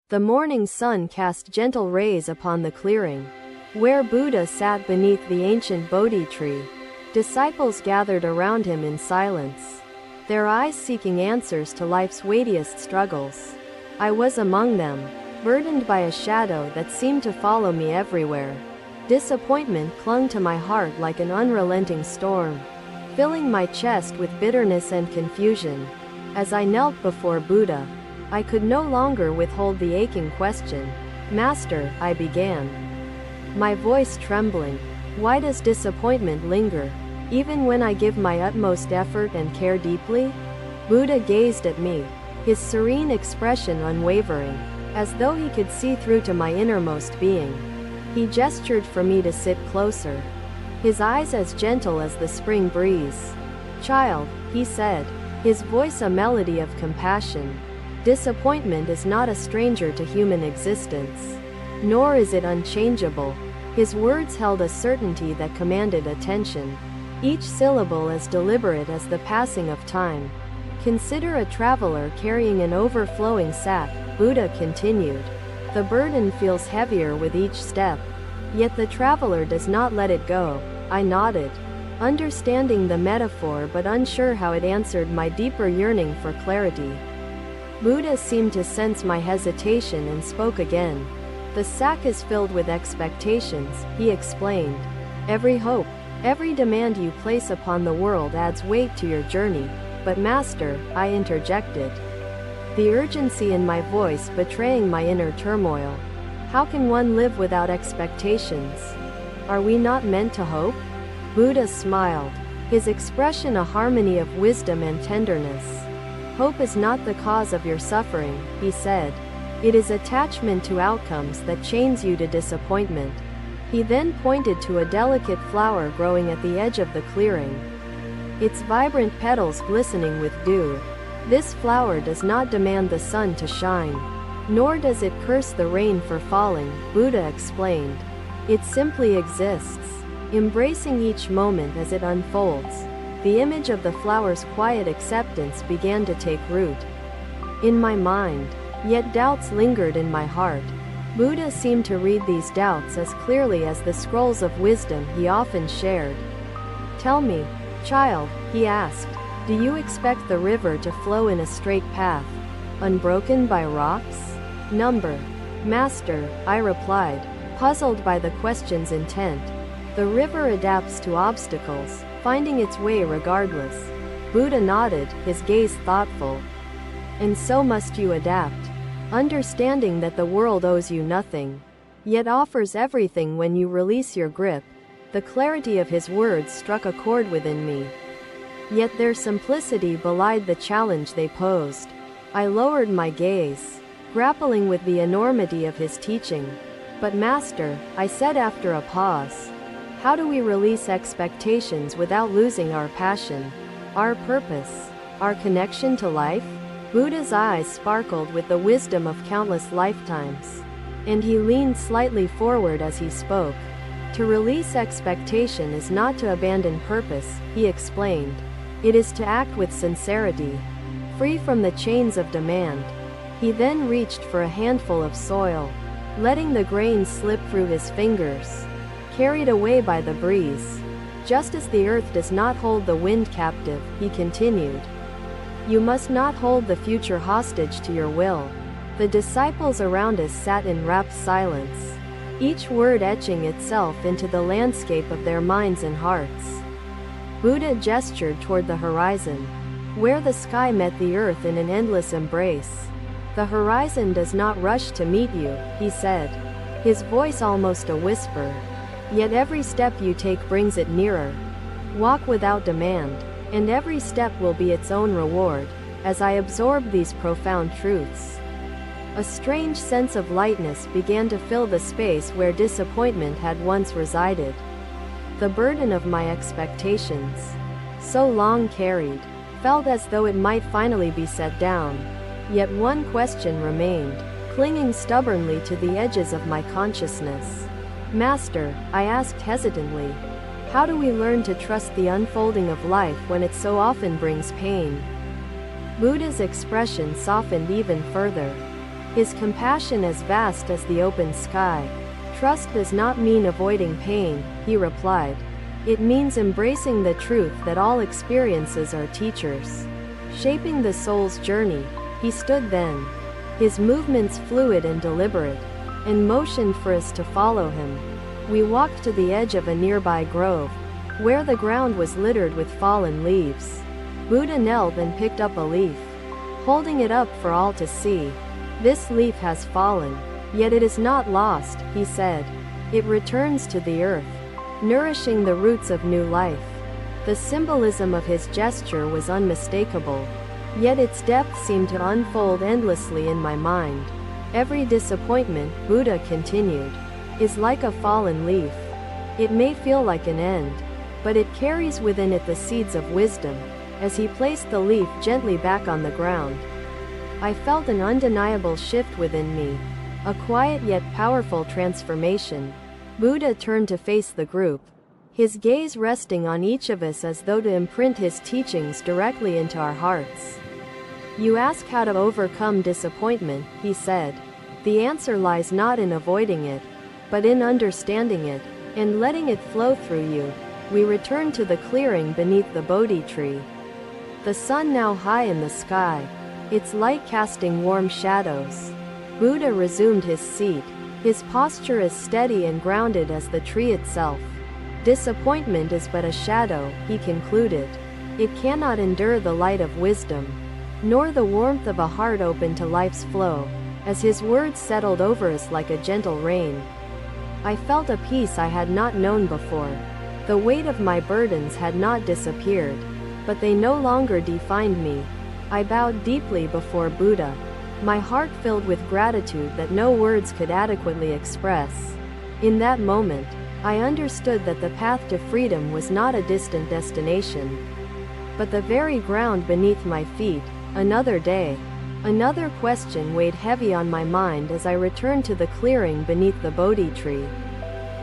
The morning sun cast gentle rays upon the clearing, where Buddha sat beneath the ancient Bodhi tree. Disciples gathered around him in silence, their eyes seeking answers to life's weightiest struggles. I was among them, burdened by a shadow that seemed to follow me everywhere. Disappointment clung to my heart like an unrelenting storm, filling my chest with bitterness and confusion. As I knelt before Buddha, I could no longer withhold the aching question. "Master," I began, my voice trembling, "why does disappointment linger, even when I give my utmost effort and care deeply?" Buddha gazed at me, his serene expression unwavering, as though he could see through to my innermost being. He gestured for me to sit closer, his eyes as gentle as the spring breeze. "Child," he said, his voice a melody of compassion, "disappointment is not a stranger to human existence, nor is it unchangeable." His words held a certainty that commanded attention, each syllable as deliberate as the passing of time. "Consider a traveler carrying an overflowing sack," Buddha continued. "The burden feels heavier with each step, yet the traveler does not let it go." I nodded, understanding the metaphor but unsure how it answered my deeper yearning for clarity. Buddha seemed to sense my hesitation and spoke again. "The sack is filled with expectations," he explained. "Every hope, every demand you place upon the world adds weight to your journey." "But Master," I interjected, the urgency in my voice betraying my inner turmoil, "how can one live without expectations? Are we not meant to hope?" Buddha smiled, his expression a harmony of wisdom and tenderness. "Hope is not the cause of your suffering," he said. "It is attachment to outcomes that chains you to disappointment." He then pointed to a delicate flower growing at the edge of the clearing, its vibrant petals glistening with dew. "This flower does not demand the sun to shine, nor does it curse the rain for falling," Buddha explained. "It simply exists, embracing each moment as it unfolds." The image of the flower's quiet acceptance began to take root in my mind, yet doubts lingered in my heart. Buddha seemed to read these doubts as clearly as the scrolls of wisdom he often shared. "Tell me, child," he asked, "do you expect the river to flow in a straight path, unbroken by rocks? Number?" "Master," I replied, puzzled by the question's intent. "The river adapts to obstacles, finding its way regardless." Buddha nodded, his gaze thoughtful. "And so must you adapt, understanding that the world owes you nothing, yet offers everything when you release your grip." The clarity of his words struck a chord within me, yet their simplicity belied the challenge they posed. I lowered my gaze, grappling with the enormity of his teaching. "But Master," I said after a pause, "how do we release expectations without losing our passion, our purpose, our connection to life?" Buddha's eyes sparkled with the wisdom of countless lifetimes, and he leaned slightly forward as he spoke. "To release expectation is not to abandon purpose," he explained. "It is to act with sincerity, free from the chains of demand." He then reached for a handful of soil, letting the grain slip through his fingers, carried away by the breeze. "Just as the earth does not hold the wind captive," he continued, "you must not hold the future hostage to your will." The disciples around us sat in rapt silence, each word etching itself into the landscape of their minds and hearts. Buddha gestured toward the horizon, where the sky met the earth in an endless embrace. "The horizon does not rush to meet you," he said, his voice almost a whisper, "yet every step you take brings it nearer. Walk without demand, and every step will be its own reward." As I absorbed these profound truths, a strange sense of lightness began to fill the space where disappointment had once resided. The burden of my expectations, so long carried, felt as though it might finally be set down. Yet one question remained, clinging stubbornly to the edges of my consciousness. "Master," I asked hesitantly, "how do we learn to trust the unfolding of life when it so often brings pain?" Buddha's expression softened even further, his compassion as vast as the open sky. Trust does not mean avoiding pain, he replied. It means embracing the truth that all experiences are teachers, shaping the soul's journey. He stood then, his movements fluid and deliberate, and motioned for us to follow him. We walked to the edge of a nearby grove, where the ground was littered with fallen leaves. Buddha knelt and picked up a leaf, holding it up for all to see. This leaf has fallen, yet it is not lost, he said. It returns to the earth, nourishing the roots of new life. The symbolism of his gesture was unmistakable, yet its depth seemed to unfold endlessly in my mind. Every disappointment, Buddha continued, is like a fallen leaf. It may feel like an end, but it carries within it the seeds of wisdom. As he placed the leaf gently back on the ground, I felt an undeniable shift within me, a quiet yet powerful transformation. Buddha turned to face the group, his gaze resting on each of us as though to imprint his teachings directly into our hearts. You ask how to overcome disappointment, he said. The answer lies not in avoiding it, but in understanding it, and letting it flow through you. We returned to the clearing beneath the Bodhi tree. The sun now high in the sky, its light casting warm shadows. Buddha resumed his seat, his posture as steady and grounded as the tree itself. Disappointment is but a shadow, he concluded. It cannot endure the light of wisdom, nor the warmth of a heart open to life's flow. As his words settled over us like a gentle rain, I felt a peace I had not known before. The weight of my burdens had not disappeared, but they no longer defined me. I bowed deeply before Buddha, my heart filled with gratitude that no words could adequately express. In that moment, I understood that the path to freedom was not a distant destination, but the very ground beneath my feet. Another day, another question weighed heavy on my mind as I returned to the clearing beneath the Bodhi tree.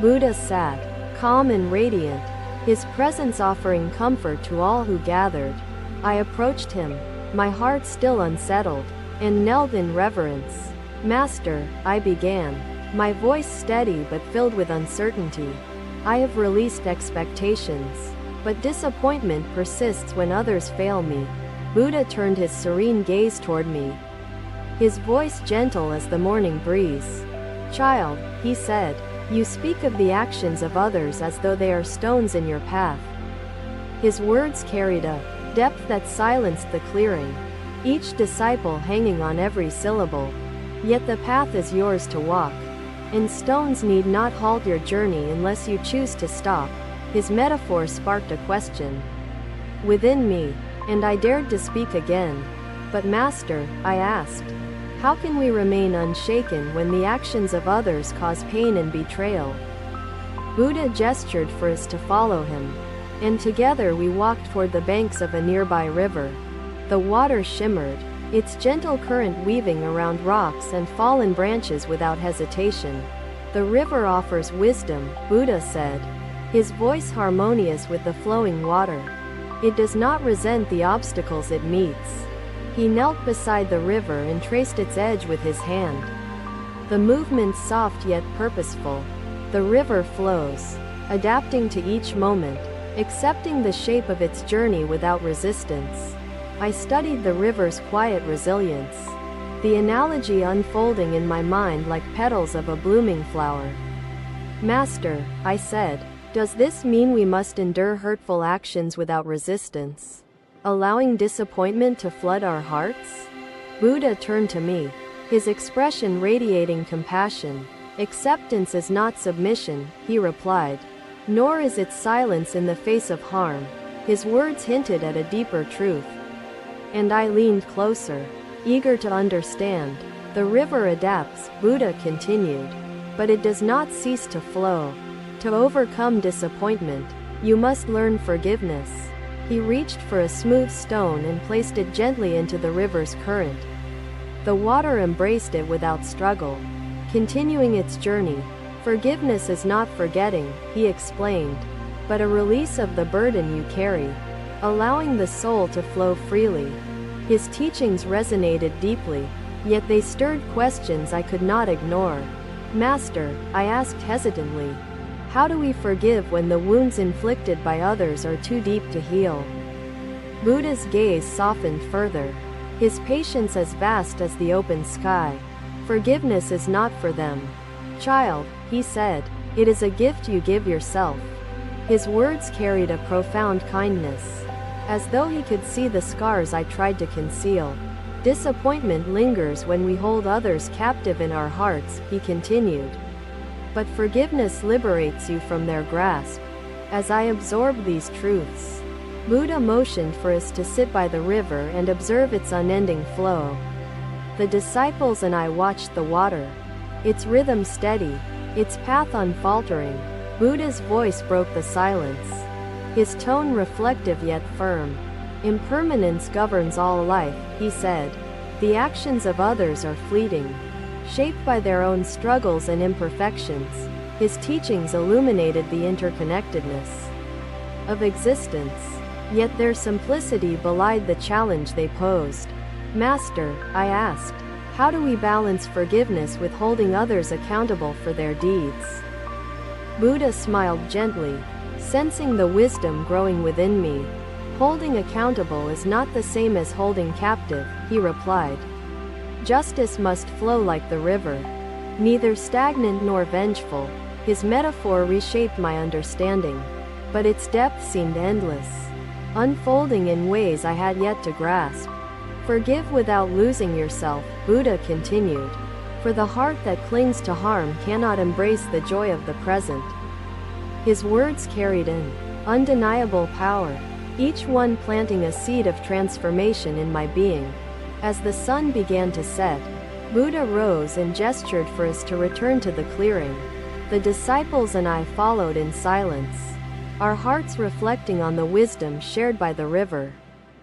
Buddha sat, calm and radiant, his presence offering comfort to all who gathered. I approached him, my heart still unsettled, and knelt in reverence. Master, I began, my voice steady but filled with uncertainty. I have released expectations, but disappointment persists when others fail me. Buddha turned his serene gaze toward me, his voice gentle as the morning breeze. Child, he said, you speak of the actions of others as though they are stones in your path. His words carried a depth that silenced the clearing, each disciple hanging on every syllable. Yet the path is yours to walk, and stones need not halt your journey unless you choose to stop. His metaphor sparked a question within me, and I dared to speak again. But Master, I asked, how can we remain unshaken when the actions of others cause pain and betrayal? Buddha gestured for us to follow him, and together we walked toward the banks of a nearby river. The water shimmered, its gentle current weaving around rocks and fallen branches without hesitation. The river offers wisdom, Buddha said, his voice harmonious with the flowing water. It does not resent the obstacles it meets. He knelt beside the river and traced its edge with his hand. The movement soft yet purposeful. The river flows, adapting to each moment, accepting the shape of its journey without resistance. I studied the river's quiet resilience, the analogy unfolding in my mind like petals of a blooming flower. Master, I said, does this mean we must endure hurtful actions without resistance, allowing disappointment to flood our hearts? Buddha turned to me, his expression radiating compassion. Acceptance is not submission, he replied, nor is it silence in the face of harm. His words hinted at a deeper truth, and I leaned closer, eager to understand. The river adapts, Buddha continued, but it does not cease to flow. To overcome disappointment, you must learn forgiveness. He reached for a smooth stone and placed it gently into the river's current. The water embraced it without struggle, continuing its journey. Forgiveness is not forgetting, he explained, but a release of the burden you carry, allowing the soul to flow freely. His teachings resonated deeply, yet they stirred questions I could not ignore. Master, I asked hesitantly, how do we forgive when the wounds inflicted by others are too deep to heal? Buddha's gaze softened further, his patience as vast as the open sky. Forgiveness is not for them. Child, he said, it is a gift you give yourself. His words carried a profound kindness, as though he could see the scars I tried to conceal. Disappointment lingers when we hold others captive in our hearts, he continued. But forgiveness liberates you from their grasp. As I absorbed these truths, Buddha motioned for us to sit by the river and observe its unending flow. The disciples and I watched the water, its rhythm steady, its path unfaltering. Buddha's voice broke the silence, his tone reflective yet firm. Impermanence governs all life, he said. The actions of others are fleeting, shaped by their own struggles and imperfections. His teachings illuminated the interconnectedness of existence, yet their simplicity belied the challenge they posed. Master, I asked, how do we balance forgiveness with holding others accountable for their deeds? Buddha smiled gently, sensing the wisdom growing within me. Holding accountable is not the same as holding captive, he replied. Justice must flow like the river, neither stagnant nor vengeful. His metaphor reshaped my understanding, but its depth seemed endless, unfolding in ways I had yet to grasp. Forgive without losing yourself, Buddha continued, for the heart that clings to harm cannot embrace the joy of the present. His words carried an undeniable power, each one planting a seed of transformation in my being. As the sun began to set, Buddha rose and gestured for us to return to the clearing. The disciples and I followed in silence, our hearts reflecting on the wisdom shared by the river.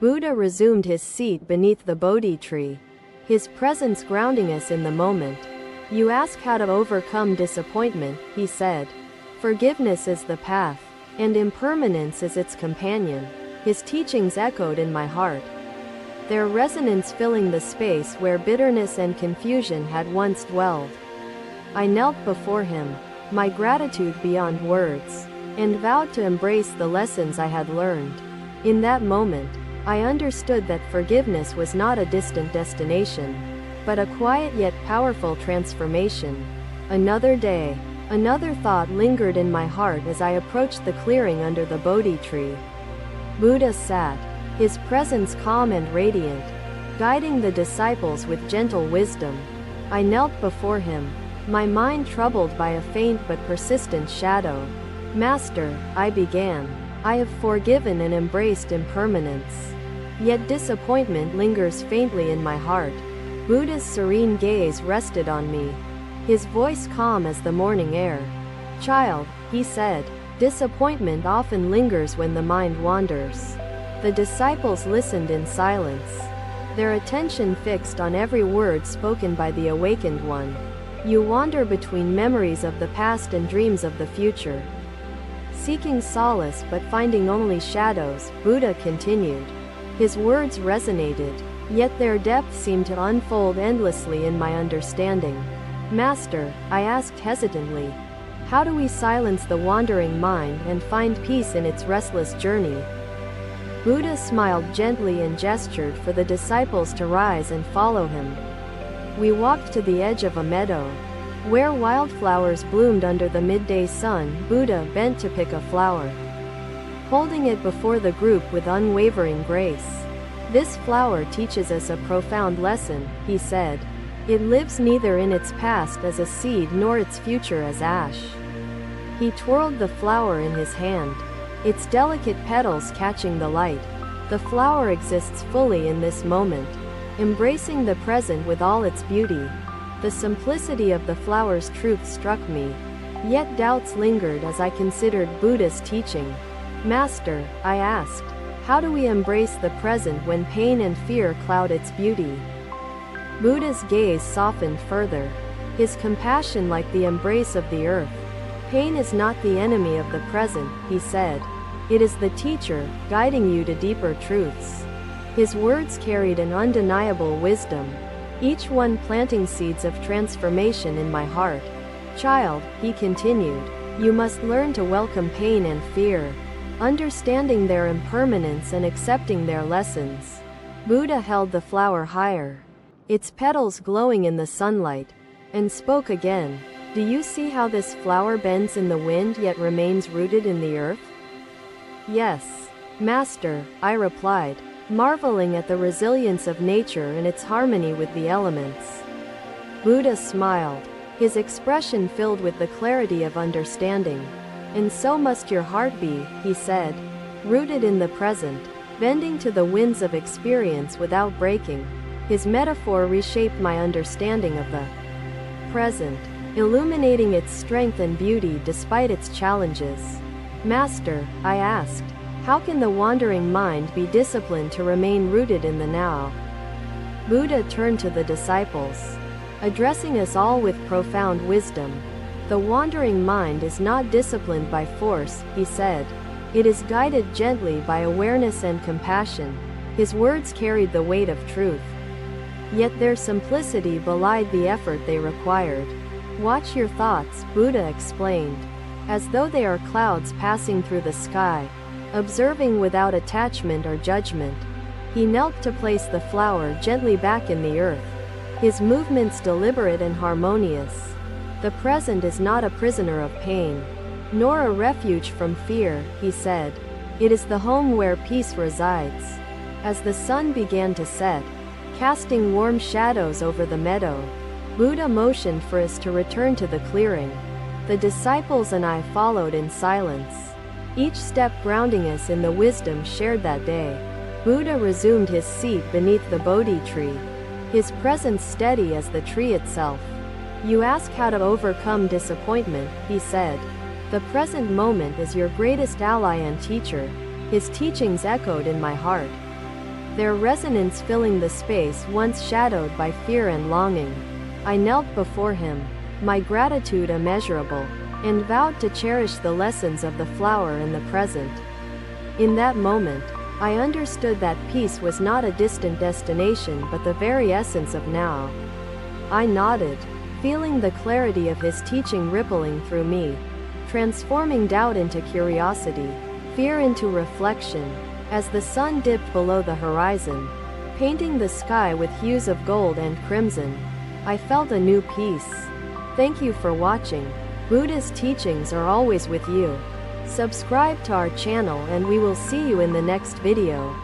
Buddha resumed his seat beneath the Bodhi tree, his presence grounding us in the moment. You ask how to overcome disappointment, he said. Forgiveness is the path, and impermanence is its companion. His teachings echoed in my heart, their resonance filling the space where bitterness and confusion had once dwelled. I knelt before him, my gratitude beyond words, and vowed to embrace the lessons I had learned. In that moment, I understood that forgiveness was not a distant destination, but a quiet yet powerful transformation. Another day, another thought lingered in my heart as I approached the clearing under the Bodhi tree. Buddha sat, his presence calm and radiant, guiding the disciples with gentle wisdom. I knelt before him, my mind troubled by a faint but persistent shadow. Master, I began, I have forgiven and embraced impermanence. Yet disappointment lingers faintly in my heart. Buddha's serene gaze rested on me, his voice calm as the morning air. Child, he said, disappointment often lingers when the mind wanders. The disciples listened in silence, their attention fixed on every word spoken by the awakened one. You wander between memories of the past and dreams of the future, seeking solace but finding only shadows, Buddha continued. His words resonated, yet their depth seemed to unfold endlessly in my understanding. Master, I asked hesitantly, how do we silence the wandering mind and find peace in its restless journey? Buddha smiled gently and gestured for the disciples to rise and follow him. We walked to the edge of a meadow, where wildflowers bloomed under the midday sun. Buddha bent to pick a flower, holding it before the group with unwavering grace. This flower teaches us a profound lesson, he said. It lives neither in its past as a seed nor its future as ash. He twirled the flower in his hand, its delicate petals catching the light. The flower exists fully in this moment, embracing the present with all its beauty. The simplicity of the flower's truth struck me, yet doubts lingered as I considered Buddha's teaching. Master, I asked, how do we embrace the present when pain and fear cloud its beauty? Buddha's gaze softened further, his compassion like the embrace of the earth. Pain is not the enemy of the present, he said. It is the teacher, guiding you to deeper truths. His words carried an undeniable wisdom, each one planting seeds of transformation in my heart. Child, he continued, you must learn to welcome pain and fear, understanding their impermanence and accepting their lessons. Buddha held the flower higher, its petals glowing in the sunlight, and spoke again. Do you see how this flower bends in the wind yet remains rooted in the earth? Yes, Master, I replied, marveling at the resilience of nature and its harmony with the elements. Buddha smiled, his expression filled with the clarity of understanding. And so must your heart be, he said, rooted in the present, bending to the winds of experience without breaking. His metaphor reshaped my understanding of the present, illuminating its strength and beauty despite its challenges. Master, I asked, how can the wandering mind be disciplined to remain rooted in the now? Buddha turned to the disciples, addressing us all with profound wisdom. The wandering mind is not disciplined by force, he said. It is guided gently by awareness and compassion. His words carried the weight of truth. Yet their simplicity belied the effort they required. Watch your thoughts, Buddha explained, as though they are clouds passing through the sky, observing without attachment or judgment. He knelt to place the flower gently back in the earth, his movements deliberate and harmonious. The present is not a prisoner of pain, nor a refuge from fear, he said. It is the home where peace resides. As the sun began to set, casting warm shadows over the meadow, Buddha motioned for us to return to the clearing. The disciples and I followed in silence, each step grounding us in the wisdom shared that day. Buddha resumed his seat beneath the Bodhi tree, his presence steady as the tree itself. You ask how to overcome disappointment, he said. The present moment is your greatest ally and teacher. His teachings echoed in my heart, their resonance filling the space once shadowed by fear and longing. I knelt before him, my gratitude immeasurable, and vowed to cherish the lessons of the flower in the present. In that moment, I understood that peace was not a distant destination but the very essence of now. I nodded, feeling the clarity of his teaching rippling through me, transforming doubt into curiosity, fear into reflection. As the sun dipped below the horizon, painting the sky with hues of gold and crimson, I felt a new peace. Thank you for watching. Buddha's teachings are always with you. Subscribe to our channel and we will see you in the next video.